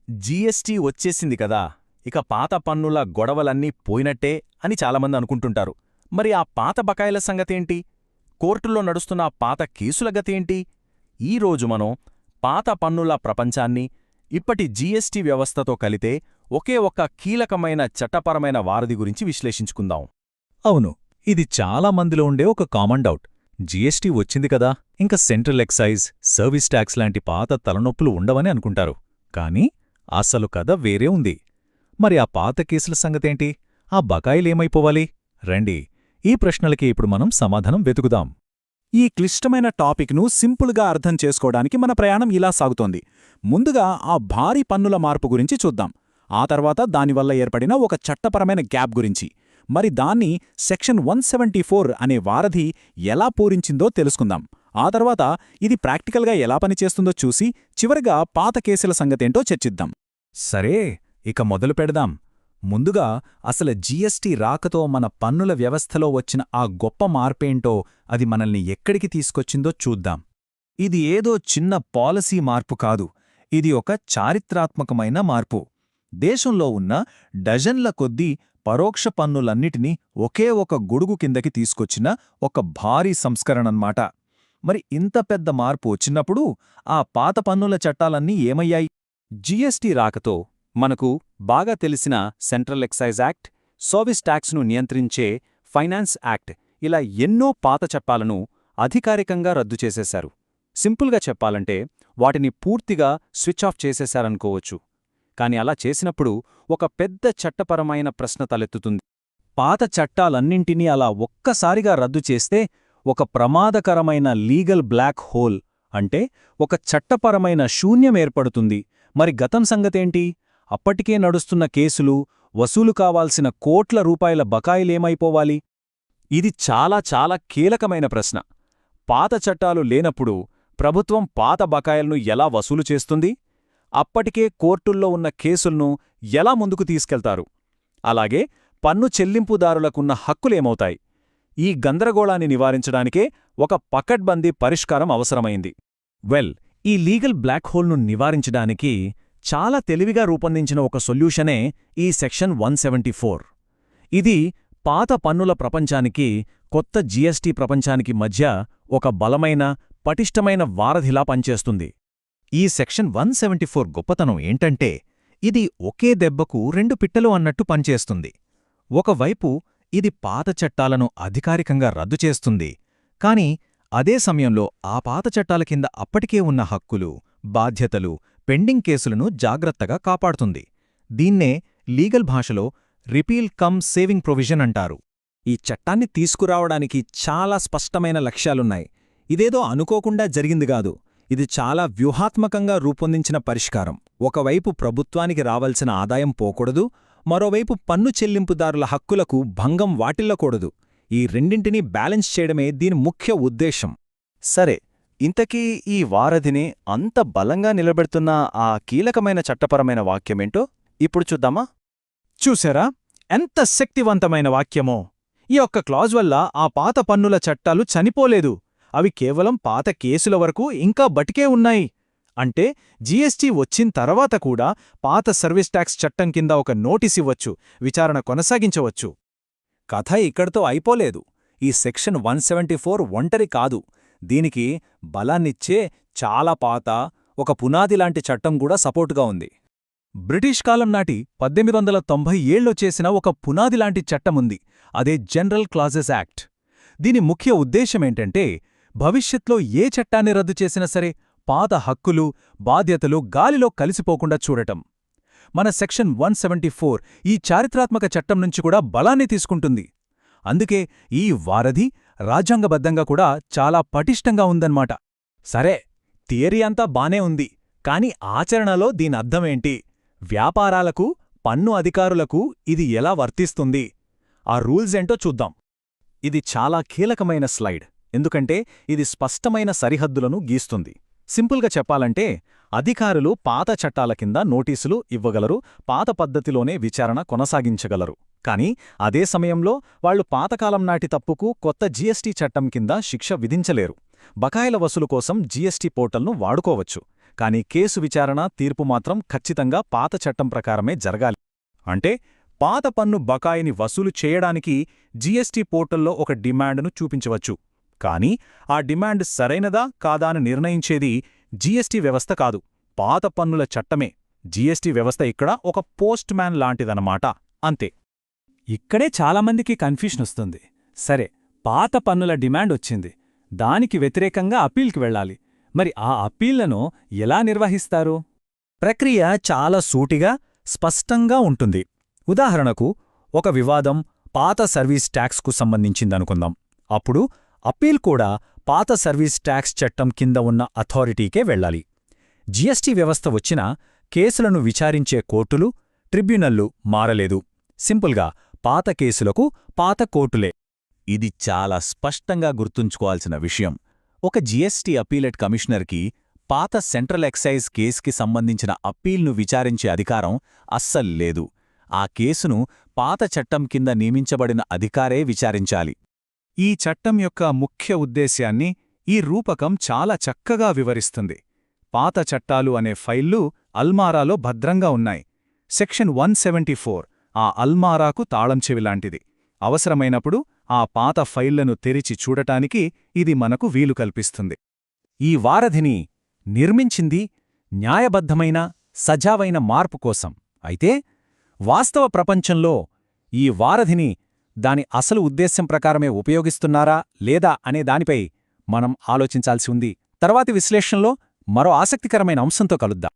GST వచ్చేసింది కదా, ఇక పాత పన్నుల గొడవలన్నీ పోయినట్టే అని చాలామంది అనుకుంటుంటారు. మరి ఆ పాత బకాయిల సంగతేంటి? కోర్టుల్లో నడుస్తున్న ఆ పాత కేసుల గతేంటి? ఈరోజు మనం పాత పన్నుల ప్రపంచాన్ని ఇప్పటి జీఎస్టీ వ్యవస్థతో కలితే ఒకే ఒక్క కీలకమైన చట్టపరమైన వారధి గురించి విశ్లేషించుకుందాం. అవును, ఇది చాలా మందిలో ఉండే ఒక కామన్ డౌట్. జీఎస్టీ వచ్చింది కదా, ఇంకా సెంట్రల్ ఎక్సైజ్, సర్వీస్ ట్యాక్స్ లాంటి పాత తలనొప్పులు ఉండవని అనుకుంటారు. కానీ అసలు కథ వేరే ఉంది. మరి ఆ పాత కేసుల సంగతేంటి? ఆ బకాయిలేమైపోవాలి? రండి, ఈ ప్రశ్నలకి ఇప్పుడు మనం సమాధానం వెతుకుదాం. ఈ క్లిష్టమైన టాపిక్ను సింపుల్గా అర్థం చేసుకోవడానికి మన ప్రయాణం ఇలా సాగుతోంది. ముందుగా ఆ భారీ పన్నుల మార్పు గురించి చూద్దాం. ఆ తర్వాత దానివల్ల ఏర్పడిన ఒక చట్టపరమైన గ్యాప్ గురించి, మరి దాన్ని సెక్షన్ 174 అనే వారధి ఎలా పూరించిందో తెలుసుకుందాం. ఆ తర్వాత ఇది ప్రాక్టికల్గా ఎలా పనిచేస్తుందో చూసి చివరిగా పాత కేసుల సంగతేంటో చర్చిద్దాం. సరే, ఇక మొదలు పెడదాం. ముందుగా అసలు జీఎస్టీ రాకతో మన పన్నుల వ్యవస్థలో వచ్చిన ఆ గొప్ప మార్పేంటో, అది మనల్ని ఎక్కడికి తీసుకొచ్చిందో చూద్దాం. ఇది ఏదో చిన్న పాలసీ మార్పు కాదు, ఇది ఒక చారిత్రాత్మకమైన మార్పు. దేశంలో ఉన్న డజన్ల కొద్దీ పరోక్ష పన్నులన్నిటినీ ఒకే ఒక గొడుగు కిందకి తీసుకొచ్చిన ఒక భారీ సంస్కరణన్మాట. మరి ఇంత పెద్ద మార్పు వచ్చినప్పుడు ఆ పాత పన్నుల చట్టాలన్నీ ఏమయ్యాయి? జీఎస్టీ రాకతో మనకు బాగా తెలిసిన సెంట్రల్ ఎక్సైజ్ యాక్ట్, సర్వీస్ ట్యాక్స్ను నియంత్రించే ఫైనాన్స్ యాక్ట్, ఇలా ఎన్నో పాత చట్టాలను అధికారికంగా రద్దు చేసేశారు. సింపుల్గా చెప్పాలంటే వాటిని పూర్తిగా స్విచ్ ఆఫ్ చేసేశారనుకోవచ్చు. కాని అలా చేసినప్పుడు ఒక పెద్ద చట్టపరమైన ప్రశ్న తలెత్తుతుంది. పాత చట్టాలన్నింటినీ అలా ఒక్కసారిగా రద్దు చేస్తే ఒక ప్రమాదకరమైన లీగల్ బ్లాక్ హోల్, అంటే ఒక చట్టపరమైన శూన్యం ఏర్పడుతుంది. మరి గతం సంగతేంటి? అప్పటికే నడుస్తున్న కేసులు, వసూలు కావాల్సిన కోట్ల రూపాయల బకాయిలేమైపోవాలి? ఇది చాలా చాలా కీలకమైన ప్రశ్న. పాత చట్టాలు లేనప్పుడు ప్రభుత్వం పాత బకాయిలను ఎలా వసూలు చేస్తుంది? అప్పటికే కోర్టుల్లో ఉన్న కేసులను ఎలా ముందుకు తీసుకెళ్తారు? అలాగే పన్ను చెల్లింపుదారులకున్న హక్కులేమవుతాయి? ఈ గందరగోళాన్ని నివారించడానికే ఒక పకడ్బందీ పరిష్కారం అవసరమైంది. ఈ లీగల్ బ్లాక్ హోల్ను నివారించడానికి చాలా తెలివిగా రూపొందించిన ఒక సొల్యూషనే ఈ సెక్షన్ 174. ఇది పాత పన్నుల ప్రపంచానికి, కొత్త జీఎస్టీ ప్రపంచానికి మధ్య ఒక బలమైన, పటిష్టమైన వారధిలా పనిచేస్తుంది. ఈ సెక్షన్ 174 గొప్పతనం ఏంటంటే, ఇది ఒకే దెబ్బకు రెండు పిట్టలు అన్నట్టు పనిచేస్తుంది. ఒకవైపు ఇది పాత చట్టాలను అధికారికంగా రద్దు చేస్తుంది, కాని అదే సమయంలో ఆ పాత చట్టాల కింద అప్పటికే ఉన్న హక్కులు, బాధ్యతలు, పెండింగ్ కేసులను జాగ్రత్తగా కాపాడుతుంది. దీన్నే లీగల్ భాషలో రిపీల్ కమ్ సేవింగ్ ప్రొవిజన్ అంటారు. ఈ చట్టాన్ని తీసుకురావడానికి చాలా స్పష్టమైన లక్ష్యాలున్నాయి. ఇదేదో అనుకోకుండా జరిగిందిగాదు. ఇది చాలా వ్యూహాత్మకంగా రూపొందించిన పరిష్కారం. ఒకవైపు ప్రభుత్వానికి రావాల్సిన ఆదాయం పోకూడదు, మరోవైపు పన్ను చెల్లింపుదారుల హక్కులకు భంగం వాటిల్లకూడదు. ఈ రెండింటినీ బ్యాలెన్స్ చేయడమే దీని ముఖ్య ఉద్దేశం. సరే, ఇంతకీ ఈ వారధిని అంత బలంగా నిలబెడుతున్న ఆ కీలకమైన చట్టపరమైన వాక్యమేంటో ఇప్పుడు చూద్దామా? చూశారా ఎంత శక్తివంతమైన వాక్యమో! ఈ ఒక్క క్లాజ్ వల్ల ఆ పాత పన్నుల చట్టాలు చనిపోలేదు. అవి కేవలం పాత కేసుల వరకు ఇంకా బతికే ఉన్నాయి. అంటే జీఎస్టీ వచ్చిన తర్వాత కూడా పాత సర్వీస్ ట్యాక్స్ చట్టం కింద ఒక నోటీస్ ఇవ్వచ్చు, విచారణ కొనసాగించవచ్చు. కథ ఇక్కడితో అయిపోలేదు. ఈ సెక్షన్ 174 ఒంటరి కాదు. దీనికి బలాన్నిచ్చే చాలా పాత, ఒక పునాదిలాంటి చట్టం కూడా సపోర్టుగా ఉంది. బ్రిటిష్ కాలం నాటి 1897లో చేసిన ఒక పునాదిలాంటి చట్టముంది. అదే జనరల్ క్లాజెస్ యాక్ట్. దీని ముఖ్య ఉద్దేశమేంటంటే, భవిష్యత్లో ఏ చట్టాన్ని రద్దు చేసినా సరే పాత హక్కులు, బాధ్యతలు గాలిలో కలిసిపోకుండా చూడటం. మన సెక్షన్ 174 ఈ చారిత్రాత్మక చట్టం నుంచి కూడా బలాన్ని తీసుకుంటుంది. అందుకే ఈ వారధి రాజ్యాంగబద్ధంగా కూడా చాలా పటిష్టంగా ఉందన్నమాట. సరే, థియరీ అంతా బానే ఉంది, కాని ఆచరణలో దీనర్థమేంటి? వ్యాపారాలకు, పన్ను అధికారులకు ఇది ఎలా వర్తిస్తుంది? ఆ రూల్స్ ఏంటో చూద్దాం. ఇది చాలా కీలకమైన స్లైడ్, ఎందుకంటే ఇది స్పష్టమైన సరిహద్దులను గీస్తుంది. సింపుల్గా చెప్పాలంటే, అధికారులు పాత చట్టాల కింద నోటీసులు ఇవ్వగలరు, పాత పద్ధతిలోనే విచారణ కొనసాగించగలరు. కానీ అదే సమయంలో వాళ్లు పాతకాలం నాటి తప్పుకు కొత్త జీఎస్టీ చట్టం కింద శిక్ష విధించలేరు. బకాయిల వసూలు కోసం జీఎస్టీ పోర్టల్ను వాడుకోవచ్చు, కానీ కేసు విచారణ తీర్పు మాత్రం ఖచ్చితంగా పాత చట్టం ప్రకారమే జరగాలి. అంటే పాత పన్ను బకాయిని వసూలు చేయడానికి జీఎస్టీ పోర్టల్లో ఒక డిమాండ్ను చూపించవచ్చు. కానీ ఆ డిమాండ్ సరైనదా కాదా అని నిర్ణయించేది జీఎస్టీ వ్యవస్థ కాదు, పాత పన్నుల చట్టమే. జీఎస్టీ వ్యవస్థ ఇక్కడ ఒక పోస్ట్ మ్యాన్ లాంటిదన్నమాట, అంతే. ఇక్కడే చాలామందికి కన్ఫ్యూషన్ వస్తుంది. సరే, పాత పన్నుల డిమాండ్ వచ్చింది, దానికి వ్యతిరేకంగా అప్పీల్కి వెళ్ళాలి. మరి ఆ అప్పీళ్లను ఎలా నిర్వహిస్తారు? ప్రక్రియ చాలా సూటిగా, స్పష్టంగా ఉంటుంది. ఉదాహరణకు, ఒక వివాదం పాత సర్వీస్ ట్యాక్స్కు సంబంధించిందనుకుందాం. అప్పుడు అప్పీల్ కూడా పాత సర్వీస్ ట్యాక్స్ చట్టం కింద ఉన్న అథారిటీకే వెళ్ళాలి. జీఎస్టీ వ్యవస్థ వచ్చినా కేసులను విచారించే కోర్టులు, ట్రిబ్యునల్లు మారలేదు. సింపుల్గా పాత కేసులకు పాత కోర్టులే. ఇది చాలా స్పష్టంగా గుర్తుంచుకోవాల్సిన విషయం. ఒక జీఎస్టీ అప్పీలేట్ కమిషనర్కి పాత సెంట్రల్ ఎక్సైజ్ కేసుకి సంబంధించిన అప్పీల్ను విచారించే అధికారం అస్సలు లేదు. ఆ కేసును పాత చట్టం కింద నియమించబడిన అధికారే విచారించాలి. ఈ చట్టం యొక్క ముఖ్య ఉద్దేశ్యాన్ని ఈ రూపకం చాలా చక్కగా వివరిస్తుంది. పాత చట్టాలు అనే ఫైళ్లు అల్మారాలో భద్రంగా ఉన్నాయి. సెక్షన్ 174 ఆ అల్మారాకు తాళం చెవిలాంటిది. అవసరమైనప్పుడు ఆ పాత ఫైళ్లను తెరిచి చూడటానికి ఇది మనకు వీలు కల్పిస్తుంది. ఈ వారధిని నిర్మించింది న్యాయబద్ధమైన, సజావైన మార్పు కోసం. అయితే వాస్తవ ప్రపంచంలో ఈ వారధిని దాని అసలు ఉద్దేశ్యం ప్రకారమే ఉపయోగిస్తున్నారా లేదా అనే దానిపై మనం ఆలోచించాల్సి ఉంది. తర్వాతి విశ్లేషణలో మరో ఆసక్తికరమైన అంశంతో కలుద్దాం.